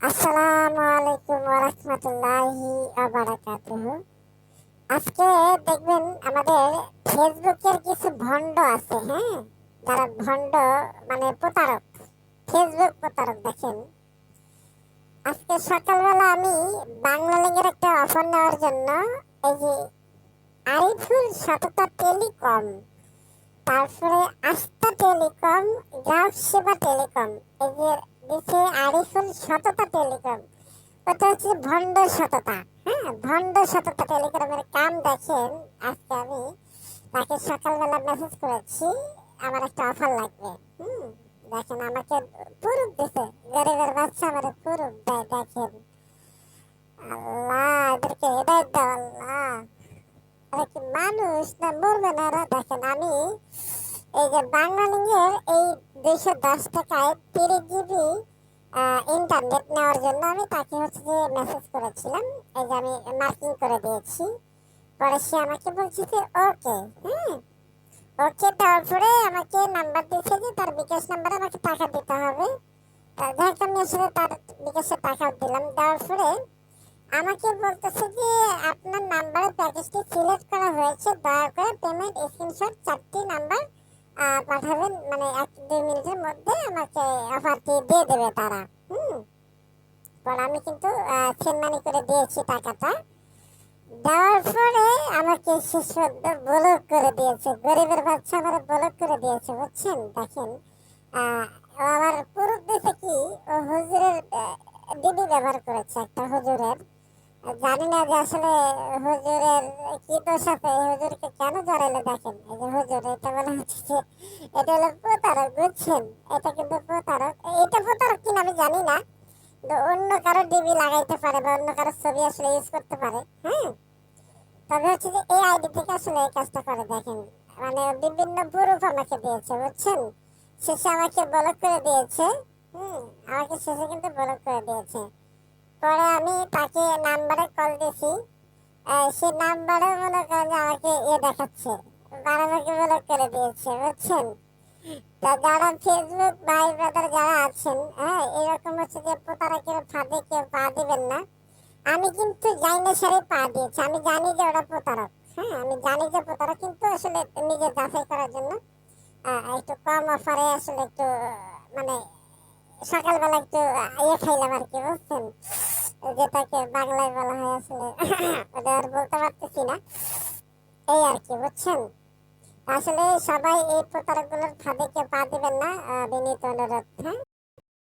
আসসালামু আলাইকুম ওয়া রাহমাতুল্লাহি ওয়া বারাকাতুহু। আজকে দেখবেন আমাদের ফেসবুকের কিছু ভণ্ড আছে, হ্যাঁ? যারা ভণ্ড মানে প্রতারক, ফেসবুক প্রতারক দেখেন। আজকে সকালবেলা আমি বাংলালিংকের একটা অফার নেওয়ার জন্য এই যে আরিফুল সততা টেলিকম, তারপরে আস্থা টেলিকম, গ্রাহক সেবা টেলিকম, এই যে দিচ্ছে আরিফুল সততা টেলিকম, ওটা হচ্ছে ভণ্ড সততা। হ্যাঁ, ভণ্ড সততা টেলিগ্রামের কাম দেখেন। আজকে আমি তাকে সকালবেলা মেসেজ করেছি, আমার একটা অফার লাগবে। দেখেন আমাকে প্রুফ দিছে, গরিবের বাচ্চা আমার প্রুফ দেয়। দেখেন আল্লাহ, এদেরকে হেদায়েত দাও আল্লাহ। আরে কি মানুষ না মরবে না এরা? দেখেন আমি এই যে বাংলালিংকের এই 210 টাকায় 30 জিবি ইন্টারনেট নেওয়ার জন্য আমি তাকে হচ্ছে যে মেসেজ করেছিলাম। এই যে আমি মার্কিং করে দিয়েছি। পরে সে আমাকে বলছে যে ওকে, হ্যাঁ ওকে দেওয়ার পরে আমাকে নাম্বার দিয়েছে যে তার বিকাশ নাম্বারে আমাকে টাকা দিতে হবে। যাই হোক আমি আসলে তার বিকাশে টাকা দিলাম। দেওয়ার পরে আমাকে বলতেছে যে আপনার নাম্বারে প্যাকেজটি সিলেক্ট করা হয়েছে, দয়া করে পেমেন্ট স্ক্রিনশট 4টি নাম্বার পাঠাবেন, মানে 1-2 মিনিটের মধ্যে আমাকে অফারটি দিয়ে দেবে তারা। পরে আমি কিন্তু সেন্ড মানি করে দিয়েছি টাকাটা। দেওয়ার পরে আমাকে সে সদ্য ব্লক করে দিয়েছে, গরিবের বাচ্চা আমার ব্লক করে দিয়েছে, বুঝছেন? দেখেন ও আমার প্রুফ দিয়েছে কি, ও হুজুরের ডিবি ব্যবহার করেছে, একটা হুজুরের। জানি না যে আসলে হুজুরের কি দোষ আছে, হুজুরকে কেন জড়াইলে। দেখেন এই যে হুজুর, এটা বলা হচ্ছে যে এটা হলো প্রতারক, বুঝছেন? এটা কিন্তু প্রতারক। এটা প্রতারক কিনা আমি জানি না, কিন্তু অন্য কারো ডিবি লাগাইতে পারে বা অন্য কারো ছবি আসলে ইউজ করতে পারে। হ্যাঁ, তবে হচ্ছে যে এই আইডি থেকে আসলে এই কাজটা করে। দেখেন মানে বিভিন্ন প্রুফ আমাকে দিয়েছে, বুঝছেন? শেষে আমাকে ব্লক করে দিয়েছে। আমাকে শেষে কিন্তু ব্লক করে দিয়েছে। পরে আমি তাকে নাম্বারে কল দিয়েছি, সে নাম্বারে মনে করেন যে আমাকে দেখাচ্ছে, আমাকে ব্লক করে দিয়েছে, বুঝছেন? তা যারা ফেসবুক ভাই ব্রাদার যারা আছেন, হ্যাঁ, এরকম হচ্ছে যে প্রতারকের ফাঁদে কেউ পা দিবেন না। আমি কিন্তু যাই না সারে পা দিয়েছি, আমি জানি যে ওরা প্রতারক। হ্যাঁ, আমি জানি যে প্রতারক, কিন্তু আসলে নিজে যাচাই করার জন্য একটু কম অফারে আসলে একটু মানে সকালবেলা একটু খাইলাম আর কি, বুঝছেন? যেটাকে বাংলায় বলা হয় আসলে ওটা আর বলতে পারতেছি না, এই আর কি, বুঝছেন? আসলে সবাই এই প্রতারকগুলোর ফাঁদে কেউ পা দিবেন না, বিনীত অনুরোধ। হ্যাঁ।